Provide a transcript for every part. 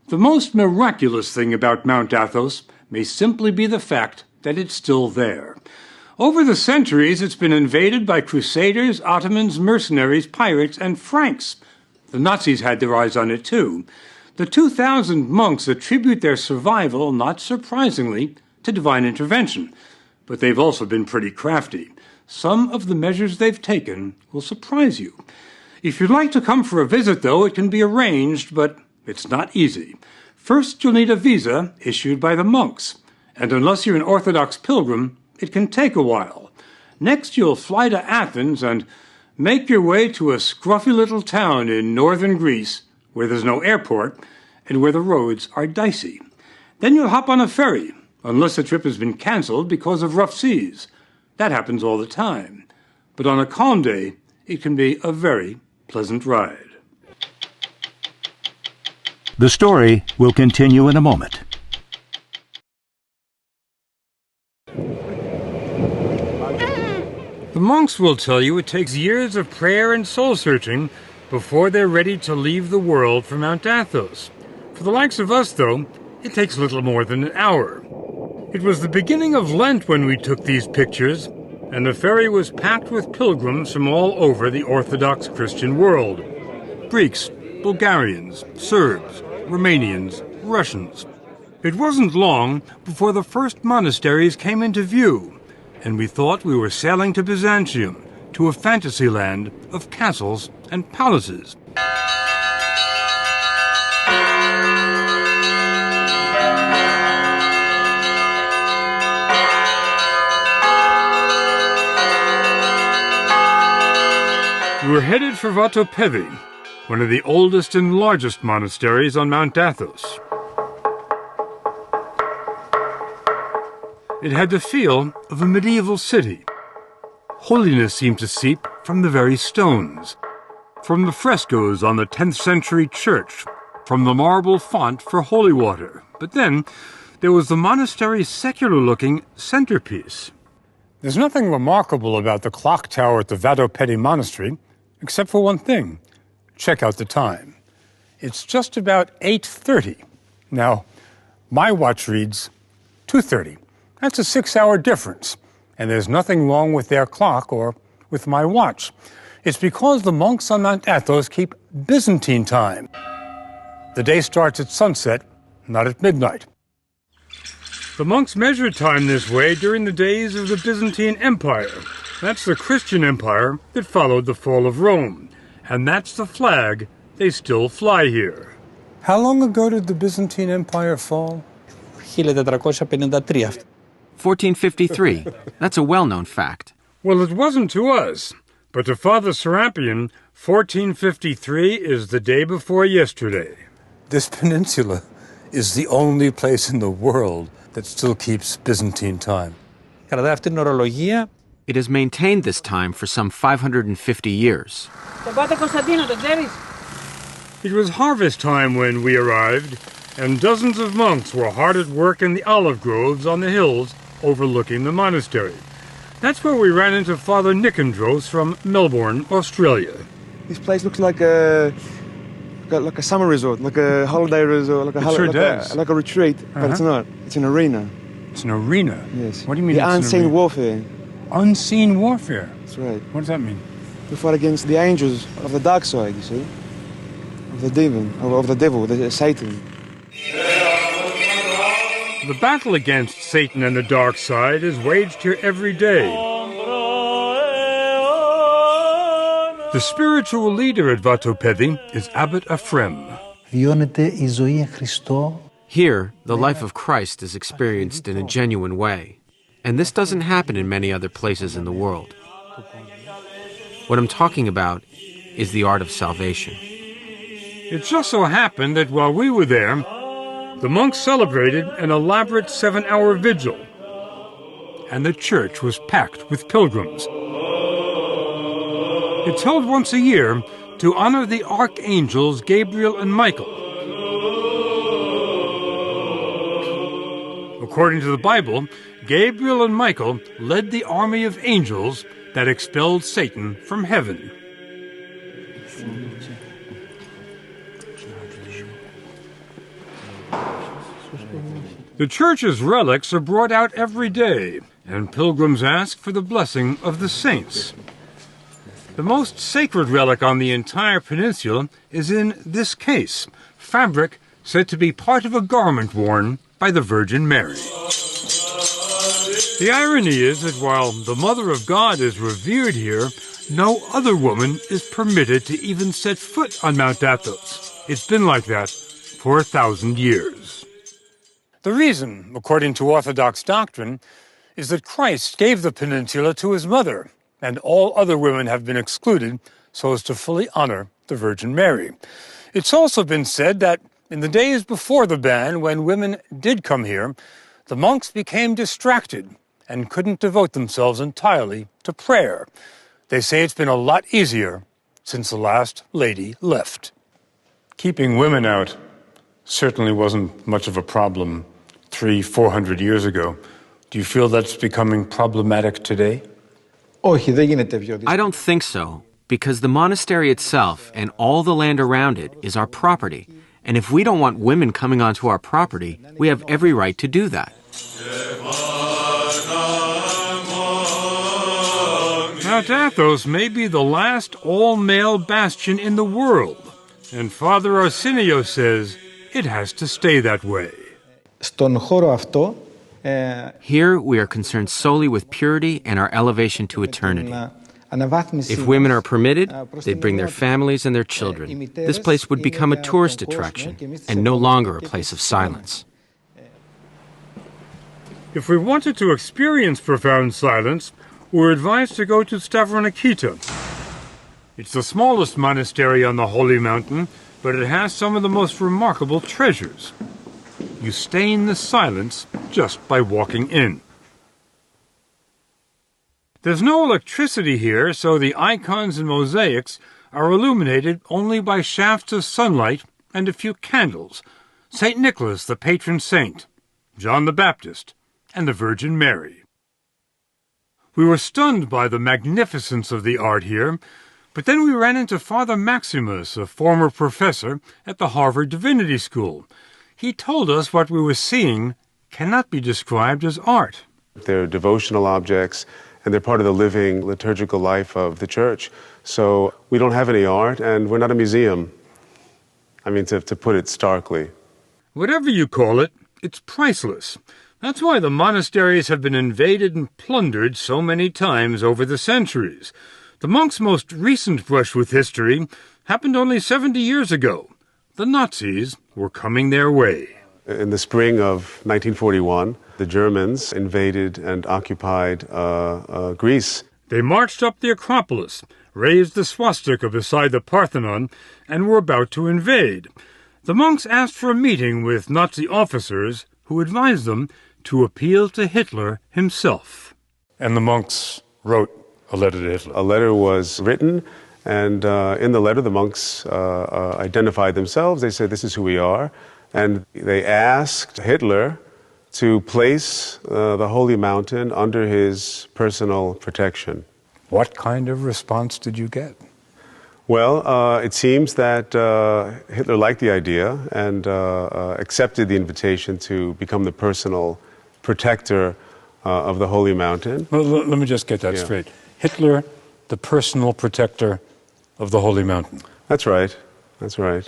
The most miraculous thing about Mount Athos may simply be the fact that it's still there. Over the centuries, it's been invaded by Crusaders, Ottomans, mercenaries, pirates, and Franks. The Nazis had their eyes on it too. The 2,000 monks attribute their survival, not surprisingly, to divine intervention. But they've also been pretty crafty. Some of the measures they've taken will surprise you. If you'd like to come for a visit, though, it can be arranged, but it's not easy. First, you'll need a visa issued by the monks. And unless you're an Orthodox pilgrim, it can take a while. Next, you'll fly to Athens and make your way to a scruffy little town in northern Greece where there's no airport and where the roads are dicey. Then you'll hop on a ferry, unless the trip has been canceled because of rough seas. That happens all the time. But on a calm day, it can be a very pleasant ride. The story will continue in a moment. The monks will tell you it takes years of prayer and soul-searching before they're ready to leave the world for Mount Athos. For the likes of us, though, it takes little more than an hour. It was the beginning of Lent when we took these pictures, and the ferry was packed with pilgrims from all over the Orthodox Christian world. Greeks, Bulgarians, Serbs, Romanians, Russians. It wasn't long before the first monasteries came into view, and we thought we were sailing to Byzantium, to a fantasy land of castles and palaces. We were headed for Vatopedi, one of the oldest and largest monasteries on Mount Athos. It had the feel of a medieval city. Holiness seemed to seep from the very stones, from the frescoes on the 10th century church, from the marble font for holy water. But then there was the monastery's secular-looking centerpiece. There's nothing remarkable about the clock tower at the Vatopedi monastery, except for one thing. Check out the time. It's just about 8:30. Now, my watch reads 2:30. That's a 6-hour difference, and there's nothing wrong with their clock or with my watch. It's because the monks on Mount Athos keep Byzantine time. The day starts at sunset, not at midnight. The monks measured time this way during the days of the Byzantine Empire. That's the Christian empire that followed the fall of Rome, and that's the flag they still fly here. How long ago did the Byzantine Empire fall? 1453. 1453. That's a well-known fact. Well, it wasn't to us, but to Father Serapion, 1453 is the day before yesterday. This peninsula is the only place in the world that still keeps Byzantine time. It has maintained this time for some 550 years. It was harvest time when we arrived, and dozens of monks were hard at work in the olive groves on the hills overlooking the monastery. That's where we ran into Father Nicandros from Melbourne, Australia. This place looks like a summer resort, like a holiday resort, like a retreat, but it's not. It's an arena. It's an arena? Yes. What do you mean? The unseen warfare. Unseen warfare? That's right. What does that mean? We fight against the angels of the dark side, you see, of the demon, of the devil, Satan. The battle against Satan and the dark side is waged here every day. The spiritual leader at Vatopedi is Abbot Ephrem. Here, the life of Christ is experienced in a genuine way, and this doesn't happen in many other places in the world. What I'm talking about is the art of salvation. It just so happened that while we were there, the monks celebrated an elaborate 7-hour vigil, and the church was packed with pilgrims. It's held once a year to honor the archangels Gabriel and Michael. According to the Bible, Gabriel and Michael led the army of angels that expelled Satan from heaven. The church's relics are brought out every day, and pilgrims ask for the blessing of the saints. The most sacred relic on the entire peninsula is in this case, fabric said to be part of a garment worn by the Virgin Mary. The irony is that while the Mother of God is revered here, no other woman is permitted to even set foot on Mount Athos. It's been like that for 1,000 years. The reason, according to Orthodox doctrine, is that Christ gave the peninsula to his mother, and all other women have been excluded so as to fully honor the Virgin Mary. It's also been said that in the days before the ban, when women did come here, the monks became distracted and couldn't devote themselves entirely to prayer. They say it's been a lot easier since the last lady left. Keeping women out certainly wasn't much of a problem 300-400 years ago. Do you feel that's becoming problematic today? I don't think so, because the monastery itself and all the land around it is our property. And if we don't want women coming onto our property, we have every right to do that. Mount Athos may be the last all-male bastion in the world, and Father Arsenio says it has to stay that way. Here we are concerned solely with purity and our elevation to eternity. If women are permitted, they'd bring their families and their children. This place would become a tourist attraction and no longer a place of silence. If we wanted to experience profound silence, we're advised to go to Stavronikita. It's the smallest monastery on the Holy Mountain, but it has some of the most remarkable treasures. You stay in the silence just by walking in. There's no electricity here, so the icons and mosaics are illuminated only by shafts of sunlight and a few candles. St. Nicholas, the patron saint, John the Baptist, and the Virgin Mary. We were stunned by the magnificence of the art here, but then we ran into Father Maximus, a former professor at the Harvard Divinity School. He told us what we were seeing cannot be described as art. They're devotional objects, and they're part of the living liturgical life of the church. So we don't have any art, and we're not a museum. I mean, to put it starkly. Whatever you call it, it's priceless. That's why the monasteries have been invaded and plundered so many times over the centuries. The monks' most recent brush with history happened only 70 years ago. The Nazis were coming their way. In the spring of 1941, the Germans invaded and occupied Greece. They marched up the Acropolis, raised the swastika beside the Parthenon, and were about to invade. The monks asked for a meeting with Nazi officers who advised them to appeal to Hitler himself. And the monks wrote a letter to Hitler. A letter was written, and in the letter the monks identified themselves. They said, "This is who we are." And they asked Hitler to place the Holy Mountain under his personal protection. What kind of response did you get? Well, it seems that Hitler liked the idea and accepted the invitation to become the personal protector of the Holy Mountain. Well, let me just get that straight. Hitler, the personal protector of the Holy Mountain. That's right. That's right.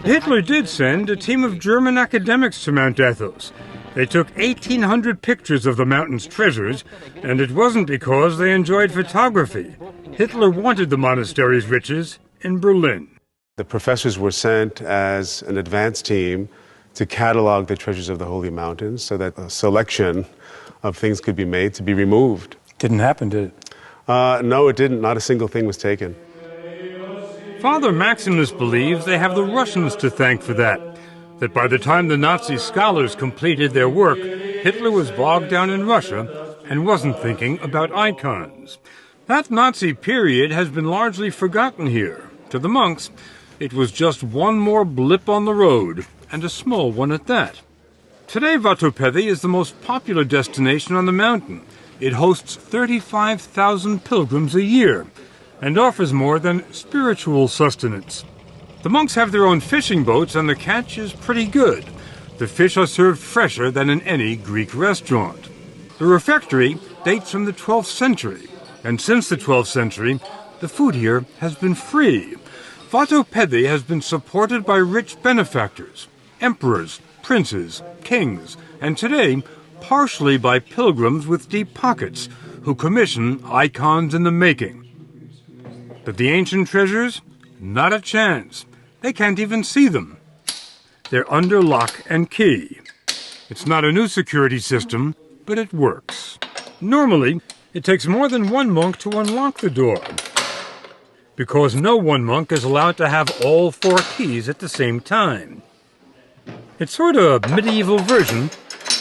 Hitler did send a team of German academics to Mount Athos. They took 1,800 pictures of the mountain's treasures, and it wasn't because they enjoyed photography. Hitler wanted the monastery's riches in Berlin. The professors were sent as an advance team to catalog the treasures of the Holy Mountain so that a selection of things could be made to be removed. Didn't happen, did it? No, it didn't. Not a single thing was taken. Father Maximus believes they have the Russians to thank for that by the time the Nazi scholars completed their work, Hitler was bogged down in Russia and wasn't thinking about icons. That Nazi period has been largely forgotten here. To the monks, it was just one more blip on the road, and a small one at that. Today, Vatopedi is the most popular destination on the mountain. It hosts 35,000 pilgrims a year and offers more than spiritual sustenance. The monks have their own fishing boats and the catch is pretty good. The fish are served fresher than in any Greek restaurant. The refectory dates from the 12th century, and since the 12th century, the food here has been free. Vatopedi has been supported by rich benefactors, emperors, princes, kings, and today, partially by pilgrims with deep pockets who commission icons in the making. But the ancient treasures? Not a chance. They can't even see them. They're under lock and key. It's not a new security system, but it works. Normally, it takes more than one monk to unlock the door, because no one monk is allowed to have all 4 keys at the same time. It's sort of a medieval version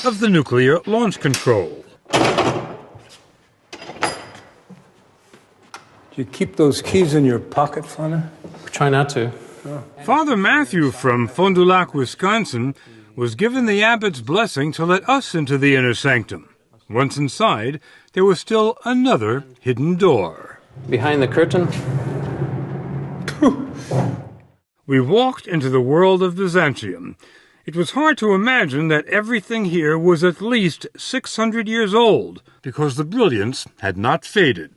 of the nuclear launch control. Do you keep those keys in your pocket, Father? Try not to. Father Matthew from Fond du Lac, Wisconsin, was given the abbot's blessing to let us into the inner sanctum. Once inside, there was still another hidden door. Behind the curtain. We walked into the world of Byzantium. It was hard to imagine that everything here was at least 600 years old, because the brilliance had not faded.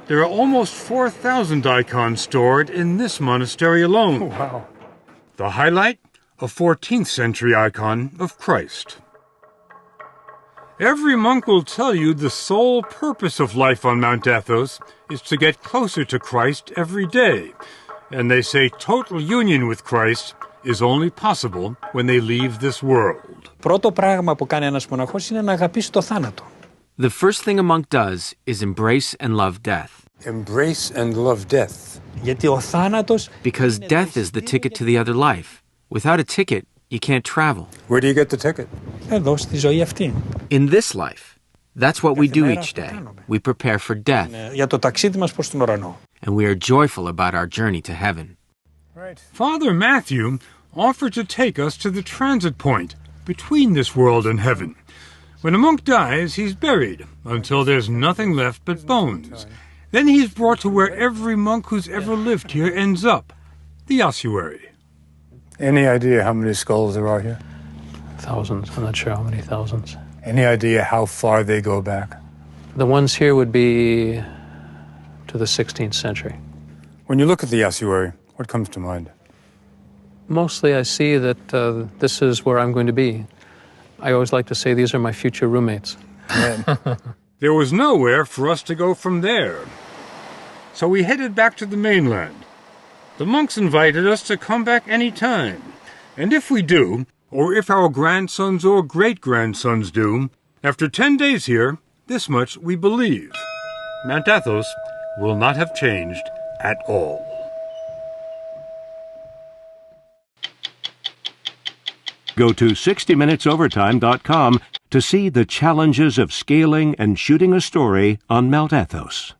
There are almost 4,000 icons stored in this monastery alone. Oh, wow. The highlight? A 14th century icon of Christ. Every monk will tell you the sole purpose of life on Mount Athos is to get closer to Christ every day. And they say total union with Christ is only possible when they leave this world. Πρώτο πράγμα που κάνει ένας μοναχός είναι να αγαπήσει το θάνατο. The first thing a monk does is embrace and love death. Embrace and love death. Γιατί ο θάνατος... Because death is the ticket to the other life. Without a ticket, you can't travel. Where do you get the ticket? Εδώ στη ζωή αυτή. In this life, that's what we do each day. We prepare for death. Για το ταξίδι μας προς τον ουρανό. And we are joyful about our journey to heaven. Right. Father Matthew offered to take us to the transit point between this world and heaven. When a monk dies, he's buried until there's nothing left but bones. Then he's brought to where every monk who's ever lived here ends up, the ossuary. Any idea how many skulls there are here? Thousands. I'm not sure how many thousands. Any idea how far they go back? The ones here would be to the 16th century. When you look at the ossuary, what comes to mind? Mostly I see that this is where I'm going to be. I always like to say these are my future roommates. There was nowhere for us to go from there. So we headed back to the mainland. The monks invited us to come back any time. And if we do, or if our grandsons or great-grandsons do, after 10 days here, this much we believe. Mount Athos will not have changed at all. Go to 60minutesovertime.com to see the challenges of scaling and shooting a story on Mount Athos.